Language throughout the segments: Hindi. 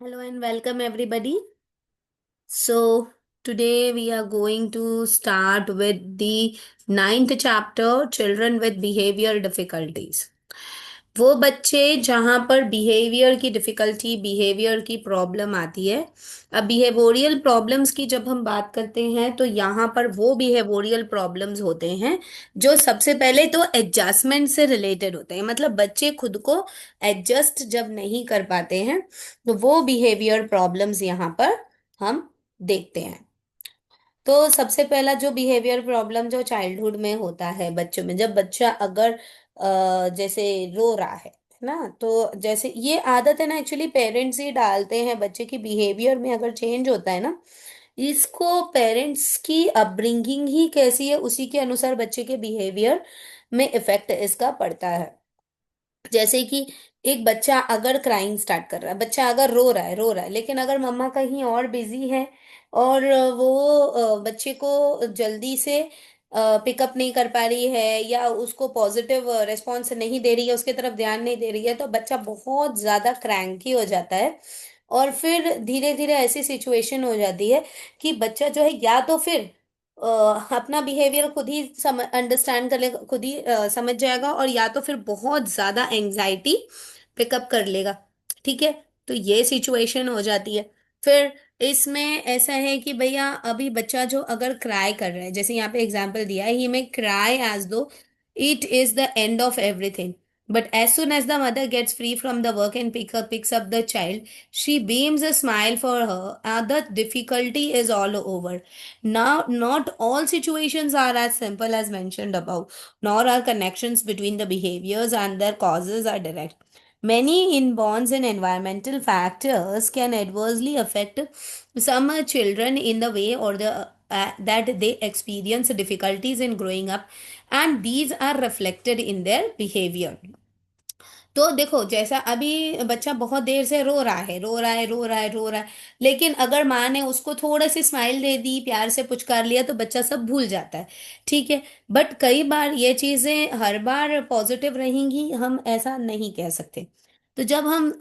Hello and welcome everybody. So today we are going to start with the ninth chapter, Children with Behavior Difficulties. वो बच्चे जहाँ पर बिहेवियर की डिफिकल्टी बिहेवियर की प्रॉब्लम आती है। अब बिहेवियरल प्रॉब्लम्स की जब हम बात करते हैं तो यहाँ पर वो बिहेवियरल प्रॉब्लम्स होते हैं जो सबसे पहले तो एडजस्टमेंट से रिलेटेड होते हैं, मतलब बच्चे खुद को एडजस्ट जब नहीं कर पाते हैं तो वो बिहेवियर प्रॉब्लम्स यहाँ पर हम देखते हैं। तो सबसे पहला जो बिहेवियर प्रॉब्लम जो चाइल्डहुड में होता है बच्चों में, जब बच्चा अगर जैसे रो रहा है ना, तो जैसे ये आदत है ना, एक्चुअली पेरेंट्स ही डालते हैं बच्चे की बिहेवियर में अगर चेंज होता है ना, इसको पेरेंट्स की अपब्रिंगिंग ही कैसी है उसी के अनुसार बच्चे के बिहेवियर में इफेक्ट इसका पड़ता है। जैसे कि एक बच्चा अगर क्राइंग स्टार्ट कर रहा है, बच्चा अगर रो रहा है लेकिन अगर मम्मा कहीं और बिजी है और वो बच्चे को जल्दी से पिकअप नहीं कर पा रही है या उसको पॉजिटिव रिस्पॉन्स नहीं दे रही है, उसके तरफ ध्यान नहीं दे रही है, तो बच्चा बहुत ज्यादा क्रैंकी हो जाता है। और फिर धीरे धीरे ऐसी सिचुएशन हो जाती है कि बच्चा जो है या तो फिर अ, अपना बिहेवियर खुद ही अंडरस्टैंड कर लेगा, खुद ही समझ जाएगा, और या तो फिर बहुत ज्यादा एंजाइटी पिकअप कर लेगा। ठीक है, तो ये सिचुएशन हो जाती है। फिर इसमें ऐसा है कि भैया अभी बच्चा जो अगर क्राई कर रहा है, जैसे यहाँ पे एग्जांपल दिया है, ही में क्राई एज दो it is the end of everything, but as soon as the mother gets free from the work and picks up the child, she beams a smile for her. The difficulty is all over. Now, not all situations are as simple as mentioned above, nor are connections between the behaviors and their causes are direct. Many inborns and environmental factors can adversely affect some children in the way or that they experience difficulties in growing up, and these are reflected in their behavior. तो देखो, जैसा अभी बच्चा बहुत देर से रो रहा है, लेकिन अगर माँ ने उसको थोड़ा सी स्माइल दे दी, प्यार से पुचकार लिया, तो बच्चा सब भूल जाता है। ठीक है, बट कई बार ये चीजें हर बार पॉजिटिव रहेंगी हम ऐसा नहीं कह सकते। तो जब हम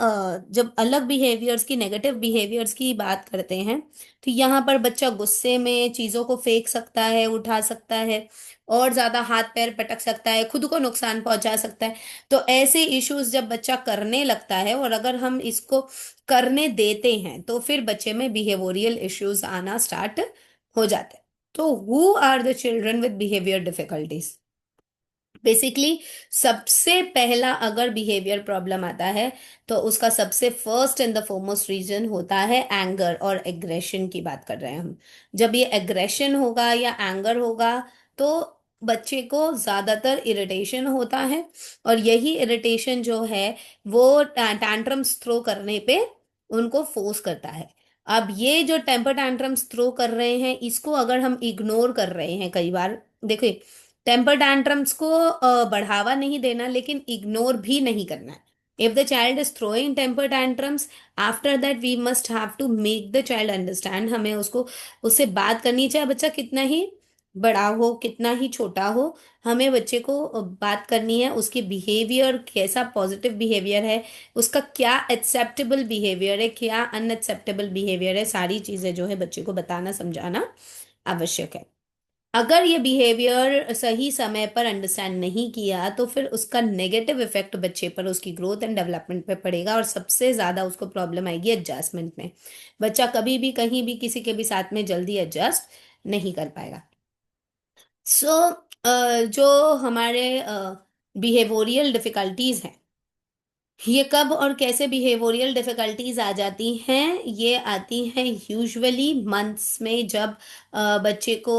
जब अलग बिहेवियर्स की, नेगेटिव बिहेवियर्स की बात करते हैं, तो यहाँ पर बच्चा गुस्से में चीजों को फेंक सकता है, उठा सकता है, और ज्यादा हाथ पैर पटक सकता है, खुद को नुकसान पहुंचा सकता है। तो ऐसे इश्यूज जब बच्चा करने लगता है और अगर हम इसको करने देते हैं तो फिर बच्चे में बिहेवियरल इश्यूज आना स्टार्ट हो जाते हैं। तो who are the children with behaviour difficulties? Basically सबसे पहला अगर बिहेवियर प्रॉब्लम आता है तो उसका सबसे first and the foremost reason होता है एंगर और एग्रेशन की बात कर रहे हैं हम। जब ये एग्रेशन होगा या एंगर होगा तो बच्चे को ज्यादातर इरिटेशन होता है, और यही इरिटेशन जो है वो टैंट्रम्स थ्रो करने पे उनको फोर्स करता है। अब ये जो टेम्पर टैंट्रम्स थ्रो कर रहे हैं इसको अगर हम इग्नोर कर रहे हैं, कई बार देखिए, टेम्पर टैंट्रम्स को बढ़ावा नहीं देना लेकिन इग्नोर भी नहीं करना है। If the child is throwing temper tantrums, after that we must have to make the child understand. हमें उसको उससे बात करनी चाहिए, बच्चा कितना ही बड़ा हो कितना ही छोटा हो, हमें बच्चे को बात करनी है, उसके बिहेवियर कैसा पॉजिटिव बिहेवियर है, उसका क्या एक्सेप्टेबल बिहेवियर है, क्या अनएक्सेप्टेबल बिहेवियर है, सारी चीजें जो है बच्चे को बताना समझाना आवश्यक है। अगर ये बिहेवियर सही समय पर अंडरस्टैंड नहीं किया तो फिर उसका नेगेटिव इफेक्ट बच्चे पर, उसकी ग्रोथ एंड डेवलपमेंट पे पड़ेगा, और सबसे ज्यादा उसको प्रॉब्लम आएगी एडजस्टमेंट में। बच्चा कभी भी कहीं भी किसी के भी साथ में जल्दी एडजस्ट नहीं कर पाएगा। सो जो हमारे बिहेवियरल डिफिकल्टीज हैं, ये कब और कैसे बिहेवियरल डिफिकल्टीज आ जाती हैं? ये आती हैं यूजुअली मंथ्स में, जब बच्चे को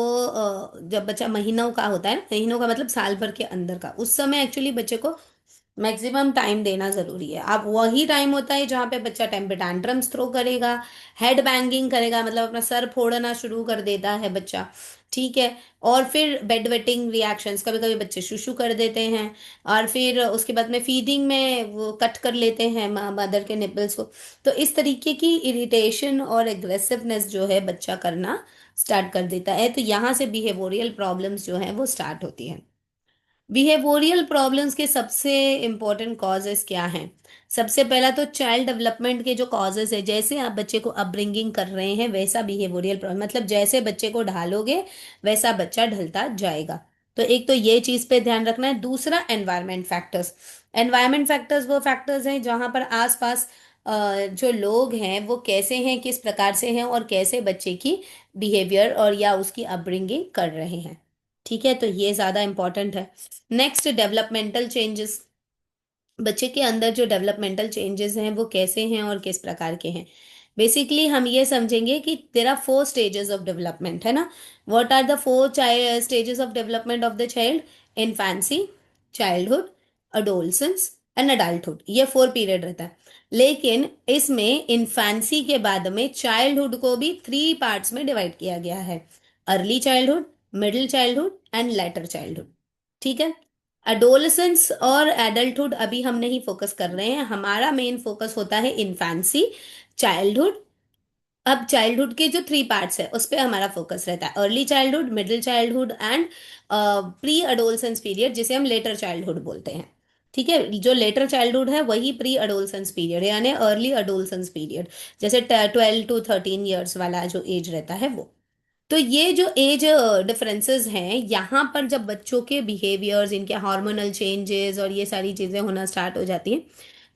जब बच्चा महीनों का होता है, महीनों का मतलब साल भर के अंदर का, उस समय एक्चुअली बच्चे को मैक्सिमम टाइम देना जरूरी है। अब वही टाइम होता है जहाँ पे बच्चा टेम्पर टैंट्रम्स थ्रो करेगा, हेड बैंगिंग करेगा, मतलब अपना सर फोड़ना शुरू कर देता है बच्चा। ठीक है, और फिर बेड वेटिंग रिएक्शंस, कभी कभी बच्चे शुशु कर देते हैं, और फिर उसके बाद में फीडिंग में वो कट कर लेते हैं मदर के निपल्स को। तो इस तरीके की इरिटेशन और एग्रेसिवनेस जो है बच्चा करना स्टार्ट कर देता है, तो यहाँ से बिहेवियरल प्रॉब्लम्स जो है वो स्टार्ट होती हैं। बिहेवियरल प्रॉब्लम्स के सबसे इम्पोर्टेंट कॉजेस क्या हैं? सबसे पहला तो चाइल्ड डेवलपमेंट के जो कॉजेस है, जैसे आप बच्चे को अपब्रिंगिंग कर रहे हैं वैसा बिहेवियरल प्रॉब्लम, मतलब जैसे बच्चे को ढालोगे वैसा बच्चा ढलता जाएगा। तो एक तो ये चीज पे ध्यान रखना है। दूसरा, एनवायरमेंट फैक्टर्स। एनवायरमेंट फैक्टर्स वो फैक्टर्स हैं जहां पर आसपास जो लोग हैं वो कैसे हैं, किस प्रकार से हैं और कैसे बच्चे की बिहेवियर और या उसकी अपब्रिंगिंग कर रहे हैं। ठीक है, तो ये ज्यादा इंपॉर्टेंट है। Next, developmental changes. बच्चे के अंदर जो डेवलपमेंटल चेंजेस हैं वो कैसे हैं और किस प्रकार के हैं। बेसिकली हम ये समझेंगे कि there are 4 stages of development, है ना। What are the 4 stages of development of the child? Infancy, childhood, adolescence and adulthood, ये 4 पीरियड रहता है। लेकिन इसमें इन्फेंसी के बाद में चाइल्डहुड को भी 3 पार्ट्स में डिवाइड किया गया है। Early childhood, middle childhood and later childhood. ठीक है। अडोलसेंस और एडल्टहुड अभी हम नहीं फोकस कर रहे हैं, हमारा मेन फोकस होता है इन्फेंसी, चाइल्डहुड। अब चाइल्डहुड के जो 3 पार्ट्स है उस पे हमारा फोकस रहता है, early childhood, middle childhood and pre adolescence period, जिसे हम लेटर चाइल्डहुड बोलते हैं। ठीक है, जो लेटर चाइल्डहुड है वही प्री अडोलसेंस पीरियड है, यानी अर्ली अडोलसेंस पीरियड, जैसे 12 to 13 ईयर्स वाला जो एज रहता है वो। तो ये जो एज डिफरेंसेस हैं, यहाँ पर जब बच्चों के बिहेवियर्स, इनके हार्मोनल चेंजेस और ये सारी चीज़ें होना स्टार्ट हो जाती हैं,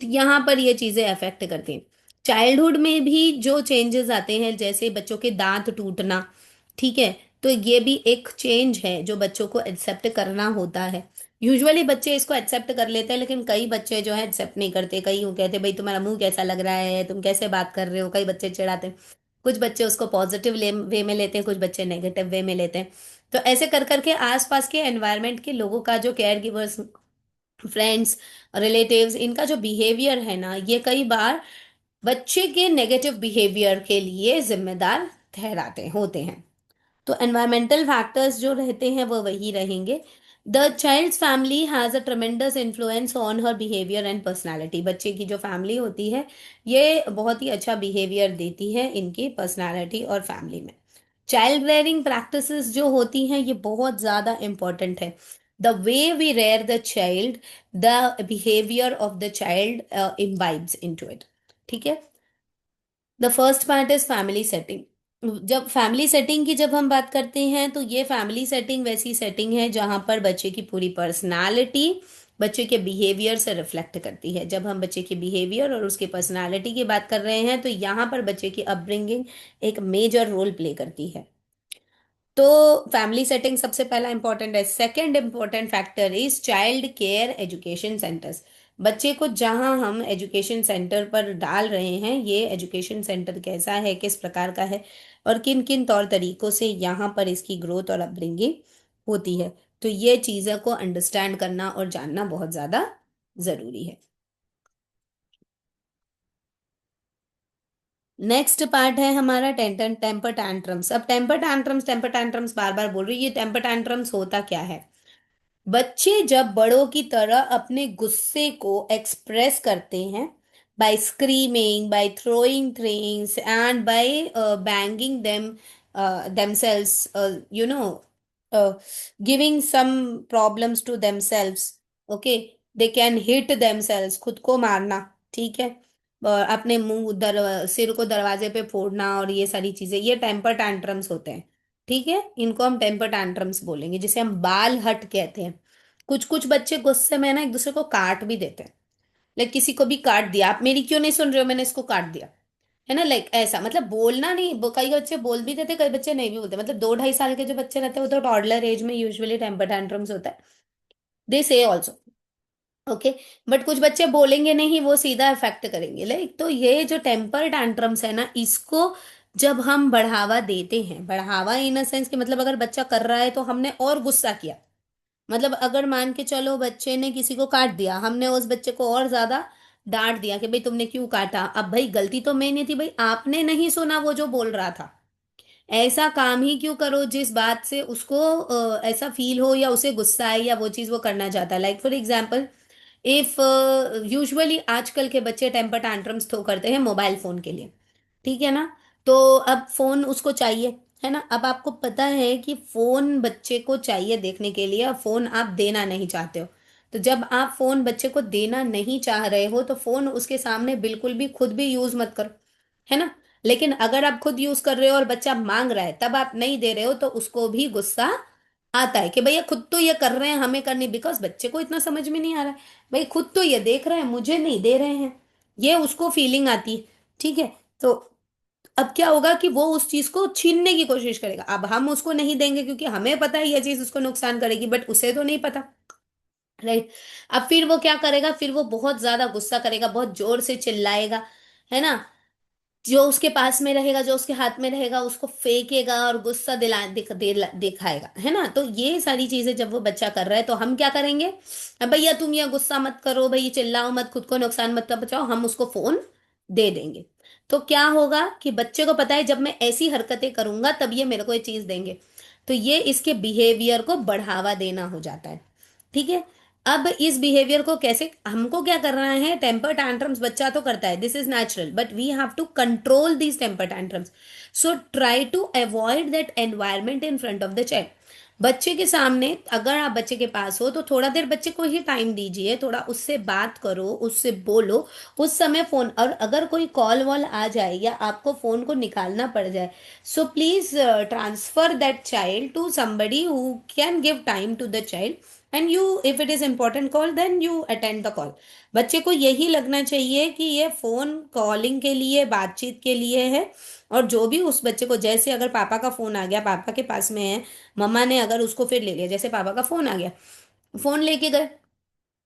तो यहाँ पर ये चीज़ें अफेक्ट करती हैं। चाइल्डहुड में भी जो चेंजेस आते हैं, जैसे बच्चों के दांत टूटना, ठीक है, तो ये भी एक चेंज है जो बच्चों को एक्सेप्ट करना होता है। यूजुअली बच्चे इसको एक्सेप्ट कर लेते हैं, लेकिन कई बच्चे जो है एक्सेप्ट नहीं करते। कई यूँ कहते हैं, भाई तुम्हारा मुंह कैसा लग रहा है, तुम कैसे बात कर रहे हो, कई बच्चे चिढ़ाते हैं। कुछ बच्चे उसको पॉजिटिव वे में लेते हैं, कुछ बच्चे नेगेटिव वे में लेते हैं। तो ऐसे कर करके आसपास के एनवायरनमेंट के लोगों का, जो केयर गिवर्स, फ्रेंड्स, रिलेटिव्स, इनका जो बिहेवियर है ना, ये कई बार बच्चे के नेगेटिव बिहेवियर के लिए जिम्मेदार ठहराते होते हैं। तो एनवायरमेंटल फैक्टर्स जो रहते हैं वो वही रहेंगे। The child's family has a tremendous influence on her behaviour and personality. बच्चे की जो फैमिली होती है ये बहुत ही अच्छा बिहेवियर देती है इनकी पर्सनालिटी और फैमिली में। चाइल्ड रेयरिंग प्रैक्टिसेस जो होती हैं ये बहुत ज़्यादा इंपॉर्टेंट है। The way we rear the child, the behaviour of the child imbibes into it. ठीक है। The first part is family setting. जब फैमिली सेटिंग की जब हम बात करते हैं तो ये फैमिली सेटिंग वैसी सेटिंग है जहां पर बच्चे की पूरी पर्सनालिटी बच्चे के बिहेवियर से रिफ्लेक्ट करती है। जब हम बच्चे के बिहेवियर और उसकी पर्सनालिटी की बात कर रहे हैं तो यहाँ पर बच्चे की अपब्रिंगिंग एक मेजर रोल प्ले करती है। तो फैमिली सेटिंग सबसे पहला इंपॉर्टेंट है। Second important factor is child care education centres. बच्चे को जहां हम एजुकेशन सेंटर पर डाल रहे हैं, ये एजुकेशन सेंटर कैसा है, किस प्रकार का है और किन किन तौर तरीकों से यहाँ पर इसकी ग्रोथ और अपब्रिंगिंग होती है, तो ये चीज़ों को अंडरस्टैंड करना और जानना बहुत ज़्यादा ज़रूरी है। नेक्स्ट पार्ट है हमारा टेम्पर टैंट्रम्स। अब टेम्पर टैंट्रम्स बार बार बोल रही हूँ, ये टेम्पर टैंट्रम्स होता क्या है? बच्चे जब बड़ों की तरह अपने गुस्से को एक्सप्रेस करते हैं, by screaming, by throwing things and by banging themselves, you know, giving some problems to themselves. Okay, they can hit themselves, खुद को मारना। ठीक है। अपने सिर को दरवाजे पे फोड़ना और ये सारी चीजें, ये टेम्पर टैंट्रम्स होते हैं। ठीक है, इनको हम टेम्पर टैंट्रम्स बोलेंगे, जिसे हम बाल हट कहते हैं। कुछ कुछ बच्चे गुस्से में ना एक दूसरे को काट भी देते हैं। लाइक किसी को भी काट दिया, आप मेरी क्यों नहीं सुन रहे हो, मैंने इसको काट दिया, है ना। लाइक ऐसा, मतलब बोलना नहीं, कई बच्चे बोल भी देते, कई बच्चे नहीं भी बोलते। मतलब 2-2.5 साल के जो बच्चे रहते हैं वो तो टॉडलर एज में यूजुअली टेम्पर टैंट्रम्स होता है, दे से ऑल्सो। ओके। बट कुछ बच्चे बोलेंगे नहीं, वो सीधा इफेक्ट करेंगे। लाइक तो ये जो टेम्पर टैंट्रम्स है ना, इसको जब हम बढ़ावा देते हैं, बढ़ावा इन अ सेंस कि मतलब अगर बच्चा कर रहा है तो हमने और गुस्सा किया, मतलब अगर मान के चलो बच्चे ने किसी को काट दिया, हमने उस बच्चे को और ज्यादा डांट दिया कि भाई तुमने क्यों काटा, अब भाई गलती तो मैंने थी, भाई आपने नहीं सुना वो जो बोल रहा था। ऐसा काम ही क्यों करो जिस बात से उसको ऐसा फील हो या उसे गुस्सा आए या वो चीज वो करना चाहता है। Like for example, if usually आजकल के बच्चे टेम्पर टैंट्रम्स थ्रो करते हैं मोबाइल फोन के लिए। ठीक है ना। तो अब फोन उसको चाहिए, है ना। अब आपको पता है कि फोन बच्चे को चाहिए देखने के लिए, और फोन आप देना नहीं चाहते हो। तो जब आप फोन बच्चे को देना नहीं चाह रहे हो तो फोन उसके सामने बिल्कुल भी खुद भी यूज मत करो, है ना। लेकिन अगर आप खुद यूज कर रहे हो और बच्चा मांग रहा है तब आप नहीं दे रहे हो, तो उसको भी गुस्सा आता है कि भैया खुद तो ये कर रहे हैं, हमें करनी, बिकॉज बच्चे को इतना समझ में नहीं आ रहा है। भाई खुद तो ये देख रहे हैं, मुझे नहीं दे रहे हैं, ये उसको फीलिंग आती है। ठीक है। तो अब क्या होगा कि वो उस चीज को छीनने की कोशिश करेगा। अब हम उसको नहीं देंगे क्योंकि हमें पता है ये चीज उसको नुकसान करेगी, बट उसे तो नहीं पता। राइट। अब फिर वो क्या करेगा, फिर वो बहुत ज्यादा गुस्सा करेगा, बहुत जोर से चिल्लाएगा, है ना। जो उसके पास में रहेगा, जो उसके हाथ में रहेगा, उसको फेंकेगा और गुस्सा दिखाएगा, है ना। तो ये सारी चीजें जब वो बच्चा कर रहा है तो हम क्या करेंगे, अब भैया तुम ये गुस्सा मत करो, भाई चिल्लाओ मत, खुद को नुकसान मत पहुंचाओ, हम उसको फोन दे देंगे। तो क्या होगा कि बच्चे को पता है जब मैं ऐसी हरकतें करूंगा तब ये मेरे को ये चीज देंगे, तो ये इसके बिहेवियर को बढ़ावा देना हो जाता है। ठीक है। अब इस बिहेवियर को कैसे, हमको क्या करना है, टेम्पर टैंट्रम्स बच्चा तो करता है, this is natural, but we have to control these temper tantrums. So try to avoid that environment in front of the child. बच्चे के सामने अगर आप बच्चे के पास हो तो थोड़ा देर बच्चे को ही टाइम दीजिए, थोड़ा उससे बात करो, उससे बोलो। उस समय फोन, और अगर कोई कॉल वॉल आ जाए या आपको फोन को निकालना पड़ जाए, so please transfer that child to somebody who can give time to the child, and you, if it is important call then you attend the call. बच्चे को यही लगना चाहिए कि ये फोन कॉलिंग के लिए, बातचीत के लिए है। और जो भी उस बच्चे को, जैसे अगर पापा का फोन आ गया, पापा के पास में है, मम्मा ने अगर उसको फिर ले लिया, जैसे पापा का फोन आ गया, फोन लेके गए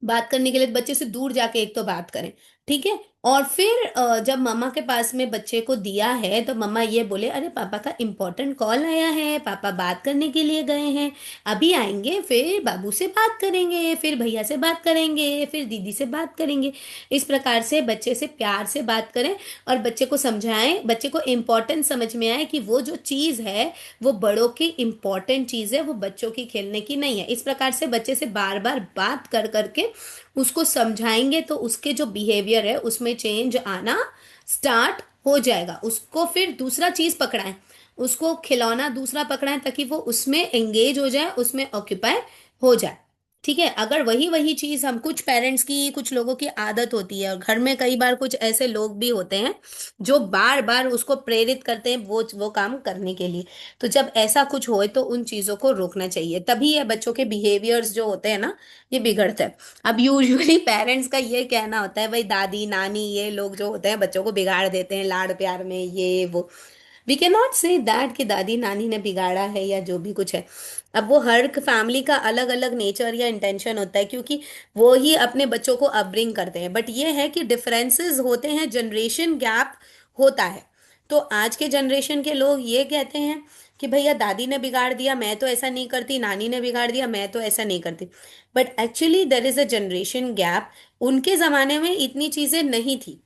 बात करने के लिए, तो बच्चे से दूर जाके एक तो बात करें। ठीक है। और फिर जब मम्मा के पास में बच्चे को दिया है तो मम्मा ये बोले, अरे पापा का इंपॉर्टेंट कॉल आया है, पापा बात करने के लिए गए हैं, अभी आएंगे, फिर बाबू से बात करेंगे, फिर भैया से बात करेंगे, फिर दीदी से बात करेंगे। इस प्रकार से बच्चे से प्यार से बात करें और बच्चे को समझाएं, बच्चे को इम्पोर्टेंट समझ में आए कि वो जो चीज़ है वो बड़ों की इम्पोर्टेंट चीज़ है, वो बच्चों की खेलने की नहीं है। इस प्रकार से बच्चे से बार बार बात कर करके उसको समझाएंगे तो उसके जो बिहेवियर है उसमें चेंज आना स्टार्ट हो जाएगा। उसको फिर दूसरा चीज पकड़ाएं, उसको खिलौना दूसरा पकड़ाएं ताकि वो उसमें एंगेज हो जाए, उसमें ऑक्यूपाई हो जाए। ठीक है। अगर वही वही चीज हम, कुछ पेरेंट्स की, कुछ लोगों की आदत होती है, और घर में कई बार कुछ ऐसे लोग भी होते हैं जो बार बार उसको प्रेरित करते हैं वो काम करने के लिए। तो जब ऐसा कुछ होए तो उन चीजों को रोकना चाहिए, तभी ये बच्चों के बिहेवियर्स जो होते हैं ना, ये बिगड़ते हैं। अब यूजुअली पेरेंट्स का ये कहना होता है, भाई दादी नानी ये लोग जो होते हैं बच्चों को बिगाड़ देते हैं लाड़ प्यार में, ये वो। We can not say that कि दादी नानी ने बिगाड़ा है या जो भी कुछ है। अब वो हर फैमिली का अलग अलग नेचर या इंटेंशन होता है, क्योंकि वो ही अपने बच्चों को अपब्रिंग करते हैं, बट ये है कि डिफरेंसेस होते हैं, जनरेशन गैप होता है। तो आज के जनरेशन के लोग ये कहते हैं कि भैया दादी ने बिगाड़ दिया, मैं तो ऐसा नहीं करती, नानी ने बिगाड़ दिया, मैं तो ऐसा नहीं करती। But actually there is a generation gap. उनके जमाने में इतनी चीजें नहीं थी,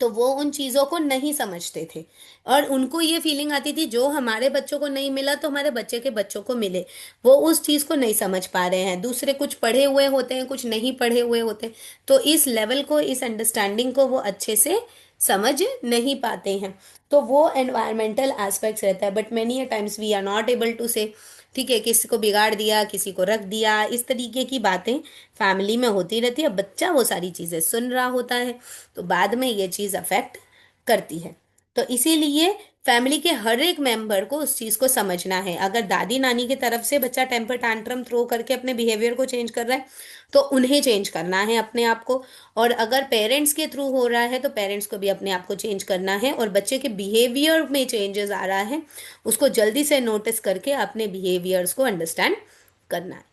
तो वो उन चीजों को नहीं समझते थे, और उनको ये फीलिंग आती थी जो हमारे बच्चों को नहीं मिला तो हमारे बच्चे के बच्चों को मिले। वो उस चीज को नहीं समझ पा रहे हैं। दूसरे कुछ पढ़े हुए होते हैं, कुछ नहीं पढ़े हुए होते हैं, तो इस लेवल को, इस अंडरस्टैंडिंग को वो अच्छे से समझ नहीं पाते हैं। तो वो एनवायरमेंटल एस्पेक्ट्स रहता है, but many a times we are not able to say, ठीक है, किसी को बिगाड़ दिया, किसी को रख दिया, इस तरीके की बातें फैमिली में होती रहती है। बच्चा वो सारी चीजें सुन रहा होता है, तो बाद में ये चीज अफेक्ट करती है। तो इसीलिए फैमिली के हर एक मेंबर को उस चीज को समझना है। अगर दादी नानी की तरफ से बच्चा टेम्पर टैंट्रम थ्रो करके अपने बिहेवियर को चेंज कर रहा है तो उन्हें चेंज करना है अपने आप को। और अगर पेरेंट्स के थ्रू हो रहा है तो पेरेंट्स को भी अपने आप को चेंज करना है, और बच्चे के बिहेवियर में चेंजेस आ रहा है उसको जल्दी से नोटिस करके अपने बिहेवियर्स को अंडरस्टैंड करना है।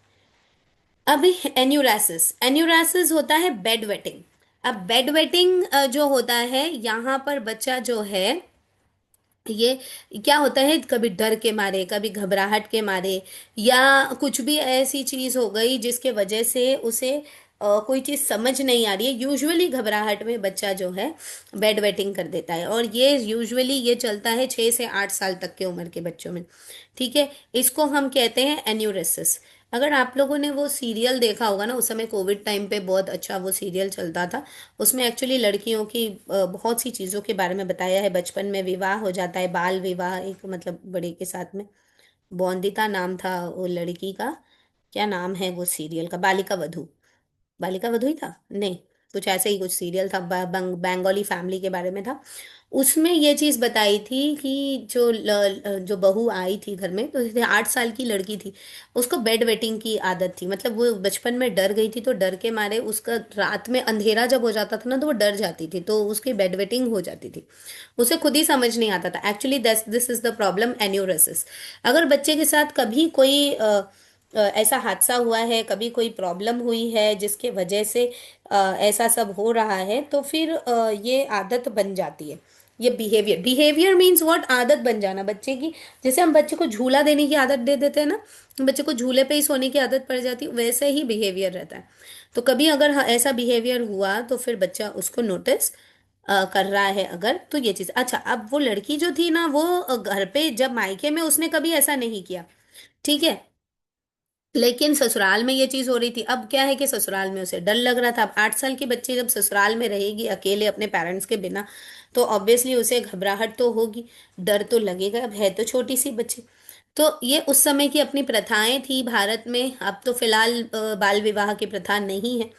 अभी एन्यूरासिस, एन्यूरासिस होता है बेड वेटिंग। अब बेड वेटिंग जो होता है, यहाँ पर बच्चा जो है, ये क्या होता है, कभी डर के मारे, कभी घबराहट के मारे, या कुछ भी ऐसी चीज हो गई जिसके वजह से उसे कोई चीज समझ नहीं आ रही है, यूजुअली घबराहट में बच्चा जो है बेड वेटिंग कर देता है, और ये यूजुअली ये चलता है 6 से 8 साल तक के उम्र के बच्चों में। ठीक है। इसको हम कहते हैं एन्यूरेसिस। अगर आप लोगों ने वो सीरियल देखा होगा ना, उस समय कोविड टाइम पे बहुत अच्छा वो सीरियल चलता था। उसमें एक्चुअली लड़कियों की बहुत सी चीज़ों के बारे में बताया है। बचपन में विवाह हो जाता है, बाल विवाह, एक मतलब बड़े के साथ में। बॉन्दिता नाम था वो लड़की का। क्या नाम है वो सीरियल का? बालिका वधू। बालिका वधू ही था, नहीं, कुछ ऐसे ही कुछ सीरियल था, बंगाली फैमिली के बारे में था। उसमें ये चीज बताई थी कि जो बहू आई थी घर में, तो जैसे 8 साल की लड़की थी, उसको बेड वेटिंग की आदत थी। मतलब वो बचपन में डर गई थी, तो डर के मारे उसका रात में अंधेरा जब हो जाता था ना, तो वो डर जाती थी, तो उसकी बेड वेटिंग हो जाती थी। उसे खुद ही समझ नहीं आता था actually, this is the problem, enuresis. अगर बच्चे के साथ कभी कोई ऐसा हादसा हुआ है, कभी कोई प्रॉब्लम हुई है जिसके वजह से ऐसा सब हो रहा है, तो फिर ये आदत बन जाती है। ये बिहेवियर, बिहेवियर मीन्स व्हाट, आदत बन जाना बच्चे की। जैसे हम बच्चे को झूला देने की आदत दे देते हैं ना, बच्चे को झूले पे ही सोने की आदत पड़ जाती है, वैसे ही बिहेवियर रहता है। तो कभी अगर ऐसा बिहेवियर हुआ तो फिर बच्चा उसको नोटिस कर रहा है अगर, तो ये चीज। अच्छा, अब वो लड़की जो थी ना, वो घर पे जब मायके में उसने कभी ऐसा नहीं किया, ठीक है, लेकिन ससुराल में ये चीज हो रही थी। अब क्या है कि ससुराल में उसे डर लग रहा था। अब 8 साल की बच्ची जब ससुराल में रहेगी अकेले अपने पेरेंट्स के बिना, तो ऑब्वियसली उसे घबराहट तो होगी, डर तो लगेगा। अब है तो छोटी सी बच्ची। तो ये उस समय की अपनी प्रथाएं थी भारत में। अब तो फिलहाल बाल विवाह की प्रथा नहीं है,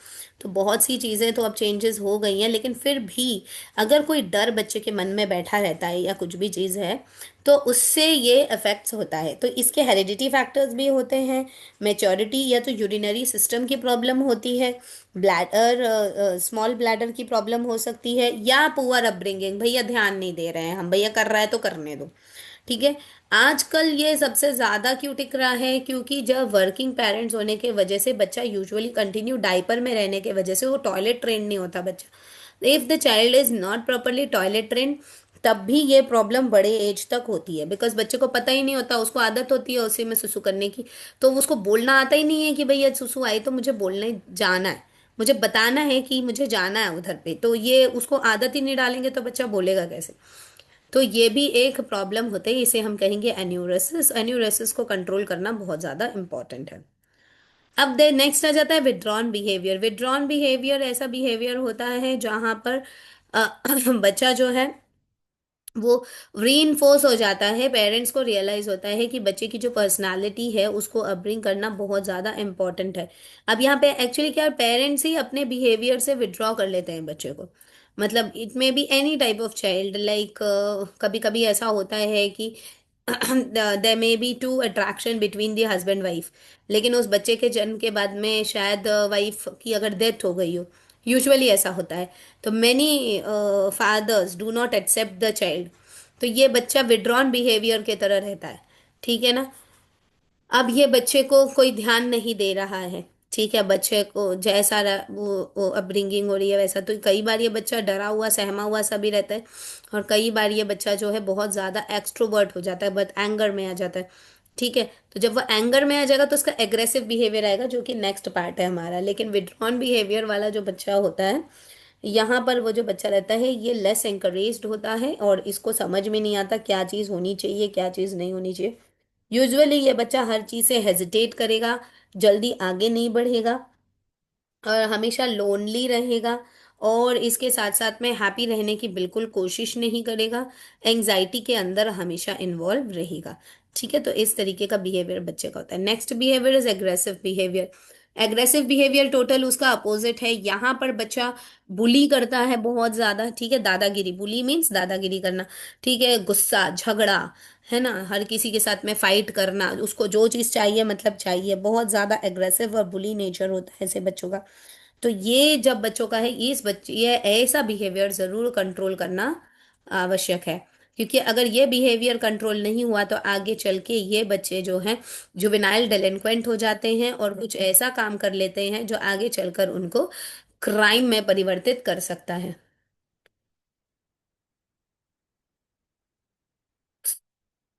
तो बहुत सी चीज़ें तो अब चेंजेस हो गई हैं, लेकिन फिर भी अगर कोई डर बच्चे के मन में बैठा रहता है या कुछ भी चीज़ है, तो उससे ये अफेक्ट्स होता है। तो इसके हेरिडिटी फैक्टर्स भी होते हैं, मेच्योरिटी या तो यूरिनरी सिस्टम की प्रॉब्लम होती है, ब्लैडर, स्मॉल ब्लैडर की प्रॉब्लम हो सकती है, या पुअर अपब्रिंगिंग, भैया ध्यान नहीं दे रहे हैं हम, भैया कर रहा है तो करने दो, ठीक है। आजकल ये सबसे ज्यादा क्यों टिक रहा है? क्योंकि जब वर्किंग पेरेंट्स होने के वजह से बच्चा यूजुअली कंटिन्यू डायपर में रहने के वजह से वो टॉयलेट ट्रेंड नहीं होता बच्चा। If the child is not properly toilet trend, तब भी ये प्रॉब्लम बड़े एज तक होती है, बिकॉज बच्चे को पता ही नहीं होता, उसको आदत होती है उसी में सुसु करने की। तो उसको बोलना आता ही नहीं है कि भैया सुसु आई तो मुझे बोलने जाना है, मुझे बताना है कि मुझे जाना है उधर पे। तो ये उसको आदत ही नहीं डालेंगे तो बच्चा बोलेगा कैसे? तो ये भी एक प्रॉब्लम होता है, इसे हम कहेंगे एन्यूरेसिस। एन्यूरेसिस को कंट्रोल करना बहुत ज़्यादा इंपॉर्टेंट है। अब दे नेक्स्ट आ जाता है विड्रॉन बिहेवियर। विड्रॉन बिहेवियर ऐसा बिहेवियर होता है जहां पर अ, बच्चा जो है वो रीइंफोर्स हो जाता है, पेरेंट्स को रियलाइज होता है कि बच्चे की जो पर्सनालिटी है उसको अपब्रिंग करना बहुत ज़्यादा इंपॉर्टेंट है। अब यहाँ पे एक्चुअली क्या, पेरेंट्स ही अपने बिहेवियर से विड्रॉ कर लेते हैं बच्चे को। मतलब it may be any type of child, like कभी कभी ऐसा होता है कि there may be to attraction between the husband wife, लेकिन उस बच्चे के जन्म के बाद में शायद वाइफ की अगर डेथ हो गई हो, यूजुअली ऐसा होता है, तो many fathers do not accept the child. तो ये बच्चा विड्रॉन बिहेवियर के तरह रहता है, ठीक है ना। अब ये बच्चे को कोई ध्यान नहीं दे रहा है, ठीक है, बच्चे को जैसा वो अपब्रिंगिंग हो रही है वैसा, तो कई बार ये बच्चा डरा हुआ सहमा हुआ सा भी रहता है, और कई बार ये बच्चा जो है बहुत ज़्यादा एक्सट्रोवर्ट हो जाता है, बहुत एंगर में आ जाता है, ठीक है। तो जब वो एंगर में आ जाएगा तो उसका एग्रेसिव बिहेवियर आएगा, जो कि नेक्स्ट पार्ट है हमारा। लेकिन विड्रॉन बिहेवियर वाला जो बच्चा होता है, यहाँ पर वो जो बच्चा रहता है ये लेस encouraged होता है, और इसको समझ में नहीं आता क्या चीज़ होनी चाहिए क्या चीज़ नहीं होनी चाहिए। यूजुअली ये बच्चा हर चीज़ से हेजिटेट करेगा, जल्दी आगे नहीं बढ़ेगा, और हमेशा लोनली रहेगा, और इसके साथ साथ में हैप्पी रहने की बिल्कुल कोशिश नहीं करेगा, एंजाइटी के अंदर हमेशा इन्वॉल्व रहेगा, ठीक है। तो इस तरीके का बिहेवियर बच्चे का होता है। Next behaviour is aggressive behaviour. Aggressive behaviour total उसका अपोजिट है। यहाँ पर बच्चा बुली करता है बहुत ज्यादा, ठीक है, दादागिरी, बुली मीन्स दादागिरी करना, ठीक है, गुस्सा, झगड़ा, है ना, हर किसी के साथ में फाइट करना, उसको जो चीज चाहिए मतलब चाहिए, बहुत ज्यादा एग्रेसिव और बुली नेचर होता है ऐसे बच्चों का। तो ये जब बच्चों का है, इस बच्चे ये ऐसा बिहेवियर जरूर कंट्रोल करना आवश्यक है, क्योंकि अगर ये बिहेवियर कंट्रोल नहीं हुआ तो आगे चल के ये बच्चे जो हैं जुवेनाइल डेलिंक्वेंट हो जाते हैं, और कुछ ऐसा काम कर लेते हैं जो आगे चलकर उनको क्राइम में परिवर्तित कर सकता है।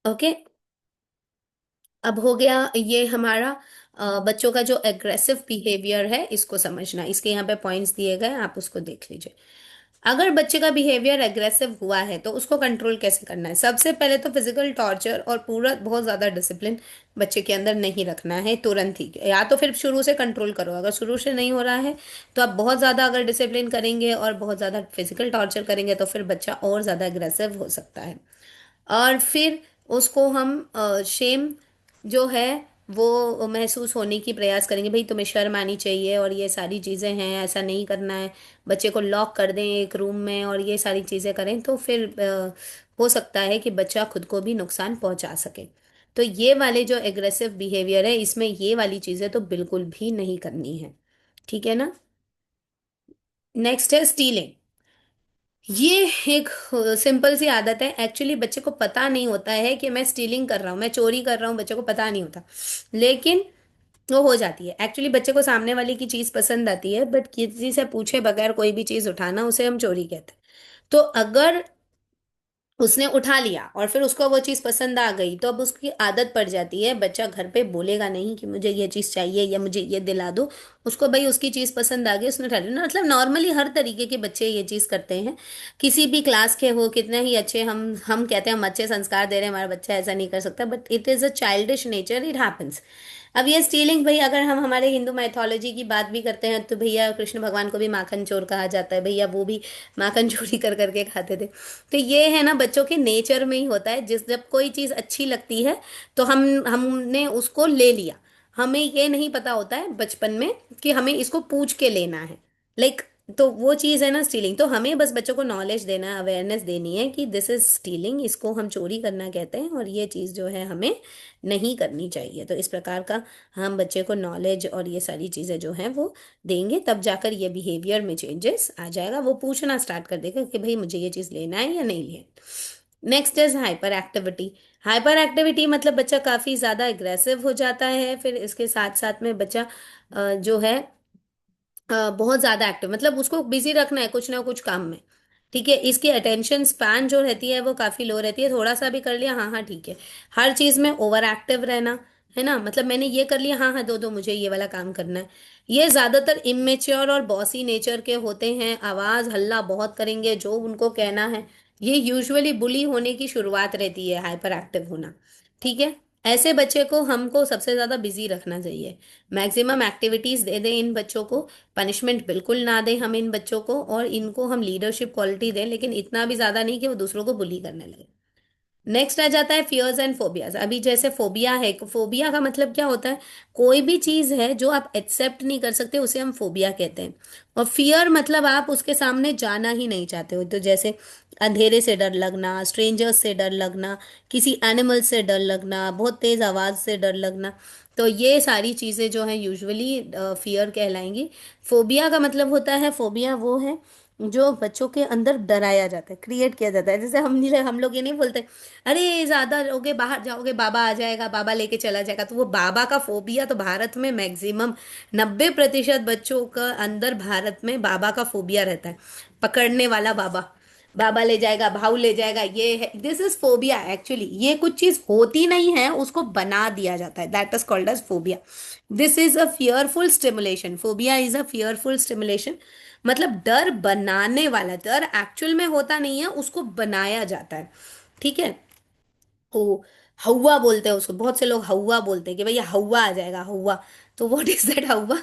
ओके, अब हो गया ये हमारा बच्चों का जो एग्रेसिव बिहेवियर है इसको समझना। इसके यहाँ पे पॉइंट्स दिए गए हैं, आप उसको देख लीजिए। अगर बच्चे का बिहेवियर एग्रेसिव हुआ है तो उसको कंट्रोल कैसे करना है? सबसे पहले तो फिजिकल टॉर्चर और पूरा बहुत ज़्यादा डिसिप्लिन बच्चे के अंदर नहीं रखना है तुरंत ही, या तो फिर शुरू से कंट्रोल करो। अगर शुरू से नहीं हो रहा है तो आप बहुत ज़्यादा अगर डिसिप्लिन करेंगे और बहुत ज़्यादा फिजिकल टॉर्चर करेंगे तो फिर बच्चा और ज़्यादा एग्रेसिव हो सकता है। और फिर उसको हम शेम जो है वो महसूस होने की प्रयास करेंगे, भाई तुम्हें शर्म आनी चाहिए और ये सारी चीज़ें हैं, ऐसा नहीं करना है। बच्चे को लॉक कर दें एक रूम में और ये सारी चीज़ें करें तो फिर हो सकता है कि बच्चा खुद को भी नुकसान पहुंचा सके। तो ये वाले जो एग्रेसिव बिहेवियर है इसमें ये वाली चीज़ें तो बिल्कुल भी नहीं करनी है। ठीक है ना? नेक्स्ट है स्टीलिंग। ये एक सिंपल सी आदत है। एक्चुअली बच्चे को पता नहीं होता है कि मैं स्टीलिंग कर रहा हूँ, मैं चोरी कर रहा हूँ, बच्चे को पता नहीं होता, लेकिन वो हो जाती है। एक्चुअली बच्चे को सामने वाले की चीज पसंद आती है, बट किसी से पूछे बगैर कोई भी चीज उठाना उसे हम चोरी कहते हैं। तो अगर उसने उठा लिया और फिर उसको वो चीज़ पसंद आ गई तो अब उसकी आदत पड़ जाती है। बच्चा घर पे बोलेगा नहीं कि मुझे ये चीज़ चाहिए या मुझे ये दिला दो। उसको भाई उसकी चीज़ पसंद आ गई, उसने उठा लिया ना। मतलब नॉर्मली हर तरीके के बच्चे ये चीज़ करते हैं, किसी भी क्लास के हो, कितने ही अच्छे हम कहते हैं हम अच्छे संस्कार दे रहे हैं, हमारा बच्चा ऐसा नहीं कर सकता, but it is a childish nature, it happens. अब ये स्टीलिंग, भाई अगर हम हमारे हिंदू मैथोलॉजी की बात भी करते हैं तो भैया कृष्ण भगवान को भी माखन चोर कहा जाता है, भैया वो भी माखन चोरी कर करके खाते थे। तो ये है ना, बच्चों के नेचर में ही होता है। जिस जब कोई चीज़ अच्छी लगती है तो हमने उसको ले लिया। हमें ये नहीं पता होता है बचपन में कि हमें इसको पूछ के लेना है, लाइक। तो वो चीज़ है ना स्टीलिंग। तो हमें बस बच्चों को नॉलेज देना है, अवेयरनेस देनी है कि दिस इज स्टीलिंग, इसको हम चोरी करना कहते हैं और ये चीज़ जो है हमें नहीं करनी चाहिए। तो इस प्रकार का हम बच्चे को नॉलेज और ये सारी चीज़ें जो हैं वो देंगे, तब जाकर ये बिहेवियर में चेंजेस आ जाएगा। वो पूछना स्टार्ट कर देगा कि भाई मुझे ये चीज़ लेना है या नहीं लेना। Next is hyper activity. Hyper activity मतलब बच्चा काफ़ी ज़्यादा एग्रेसिव हो जाता है। फिर इसके साथ साथ में बच्चा जो है बहुत ज़्यादा एक्टिव, मतलब उसको बिजी रखना है कुछ ना कुछ काम में। ठीक है, इसकी अटेंशन स्पैन जो रहती है वो काफ़ी लो रहती है। थोड़ा सा भी कर लिया, हाँ हाँ ठीक है। हर चीज़ में ओवर एक्टिव रहना, है ना, मतलब मैंने ये कर लिया, हाँ हाँ दो दो मुझे ये वाला काम करना है। ये ज़्यादातर इमेच्योर और बॉसी नेचर के होते हैं, आवाज़ हल्ला बहुत करेंगे जो उनको कहना है। ये यूजुअली बुली होने की शुरुआत रहती है, हाइपर एक्टिव होना। ठीक है, ऐसे बच्चे को हमको सबसे ज़्यादा बिजी रखना चाहिए। मैक्सिमम एक्टिविटीज़ दे दें इन बच्चों को, पनिशमेंट बिल्कुल ना दें हम इन बच्चों को, और इनको हम लीडरशिप क्वालिटी दें, लेकिन इतना भी ज़्यादा नहीं कि वो दूसरों को बुली करने लगे। नेक्स्ट आ जाता है फियर्स एंड फोबियाज। अभी जैसे फोबिया है, फोबिया का मतलब क्या होता है? कोई भी चीज है जो आप एक्सेप्ट नहीं कर सकते उसे हम फोबिया कहते हैं। और फियर मतलब आप उसके सामने जाना ही नहीं चाहते हो। तो जैसे अंधेरे से डर लगना, स्ट्रेंजर्स से डर लगना, किसी एनिमल से डर लगना, बहुत तेज आवाज से डर लगना। तो ये सारी चीजें जो हैं यूजुअली फियर कहलाएंगी। फोबिया का मतलब होता है, फोबिया वो है जो बच्चों के अंदर डराया जाता है, क्रिएट किया जाता है। जैसे हम लोग ये नहीं बोलते, अरे ज्यादा रहोगे बाहर जाओगे बाबा आ जाएगा, बाबा लेके चला जाएगा। तो वो बाबा का फोबिया तो भारत में मैक्सिमम 90% बच्चों का अंदर भारत में बाबा का फोबिया रहता है। पकड़ने वाला बाबा, बाबा ले जाएगा, भाऊ ले जाएगा, ये है, दिस इज फोबिया। एक्चुअली ये कुछ चीज होती नहीं है, उसको बना दिया जाता है, that is called as phobia. This is a fearful stimulation, phobia is a fearful stimulation. मतलब डर बनाने वाला, डर एक्चुअल में होता नहीं है, उसको बनाया जाता है। ठीक है। ओ, हौवा बोलते हैं उसको, बहुत से लोग हौवा बोलते हैं कि भैया हौवा आ जाएगा, हौवा। तो व्हाट इज दैट हौवा?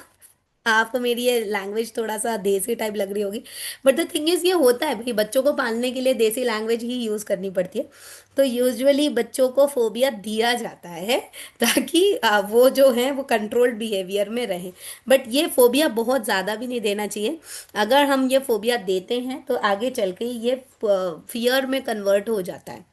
आपको मेरी ये लैंग्वेज थोड़ा सा देसी टाइप लग रही होगी, बट द थिंग इज ये होता है भाई, बच्चों को पालने के लिए देसी लैंग्वेज ही यूज करनी पड़ती है। तो यूजुअली बच्चों को फोबिया दिया जाता है ताकि वो जो है वो कंट्रोल्ड बिहेवियर में रहे। बट ये फोबिया बहुत ज़्यादा भी नहीं देना चाहिए। अगर हम ये फोबिया देते हैं तो आगे चल के ये फियर में कन्वर्ट हो जाता है।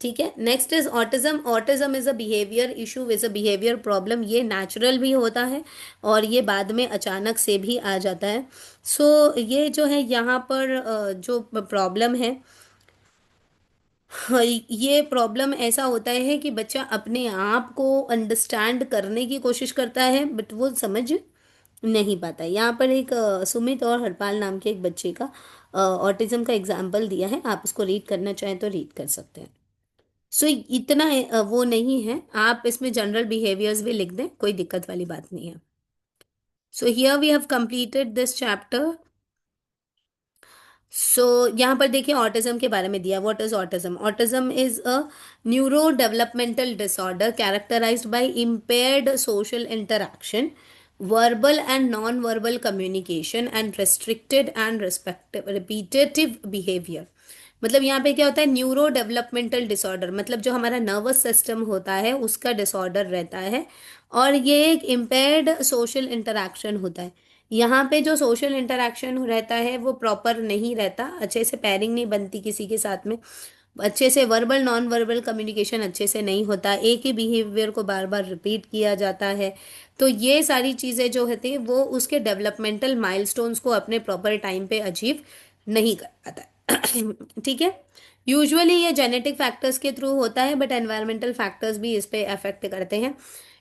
ठीक है। Next is autism. Autism is a behaviour issue, is a behaviour problem. ये नेचुरल भी होता है और ये बाद में अचानक से भी आ जाता है। सो ये जो है यहाँ पर जो प्रॉब्लम है, हाँ, ये प्रॉब्लम ऐसा होता है कि बच्चा अपने आप को अंडरस्टैंड करने की कोशिश करता है बट वो समझ नहीं पाता है। यहाँ पर एक सुमित और हरपाल नाम के एक बच्चे का ऑटिज्म का एग्जाम्पल दिया है, आप उसको रीड करना चाहें तो रीड कर सकते हैं। सो इतना वो नहीं है, आप इसमें जनरल बिहेवियर्स भी लिख दें, कोई दिक्कत वाली बात नहीं है। So here we have completed this chapter. So यहाँ पर देखिए ऑटिज्म के बारे में दिया। What is autism? Autism is a neuro developmental disorder characterised by impaired social interaction, verbal and non-verbal communication and restricted and repetitive behavior। मतलब यहाँ पे क्या होता है, न्यूरो डेवलपमेंटल डिसऑर्डर, मतलब जो हमारा नर्वस सिस्टम होता है उसका डिसऑर्डर रहता है, और ये एक इम्पेयर्ड सोशल इंटरैक्शन होता है। यहाँ पे जो सोशल इंटरैक्शन रहता है वो प्रॉपर नहीं रहता, अच्छे से पैरिंग नहीं बनती किसी के साथ में, अच्छे से वर्बल नॉन वर्बल कम्युनिकेशन अच्छे से नहीं होता, एक ही बिहेवियर को बार बार रिपीट किया जाता है। तो ये सारी चीज़ें जो होती है वो उसके डेवलपमेंटल माइलस्टोन्स को अपने प्रॉपर टाइम पे अचीव नहीं कर पाता है। ठीक है। यूजुअली ये जेनेटिक फैक्टर्स के थ्रू होता है, बट एनवायरमेंटल फैक्टर्स भी इस पे अफेक्ट करते हैं।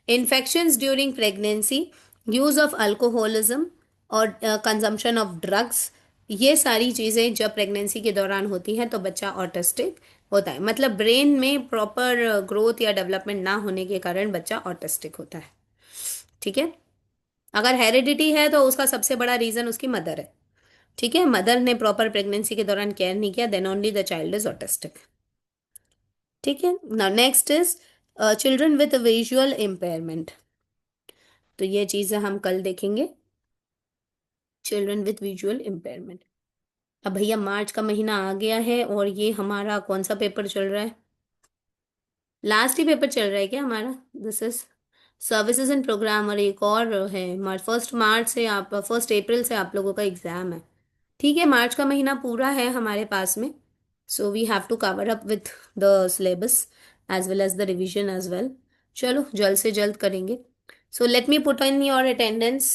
Infections during pregnancy, use of alcoholism और कंजम्पशन ऑफ ड्रग्स, ये सारी चीज़ें जब प्रेगनेंसी के दौरान होती हैं तो बच्चा ऑटिस्टिक होता है। मतलब ब्रेन में प्रॉपर ग्रोथ या डेवलपमेंट ना होने के कारण बच्चा ऑटिस्टिक होता है। ठीक है। अगर हेरिडिटी है तो उसका सबसे बड़ा रीज़न उसकी मदर है। ठीक है, मदर ने प्रॉपर प्रेगनेंसी के दौरान केयर नहीं किया, then only the child is autistic. ठीक है। Now next is children with visual impairment. तो ये चीज़ें हम कल देखेंगे, चिल्ड्रन विद विजुअल इम्पेयरमेंट। अब भैया मार्च का महीना आ गया है और ये हमारा कौन सा पेपर चल रहा है? लास्ट ही पेपर चल रहा है क्या हमारा? This is services and program, और एक और है मार्च, 1 मार्च से, आप 1 अप्रैल से आप लोगों का एग्जाम है। ठीक है, मार्च का महीना पूरा है हमारे पास में, so we have to cover up with the syllabus as well as the revision as well. चलो जल्द से जल्द करेंगे। So let me put in your attendance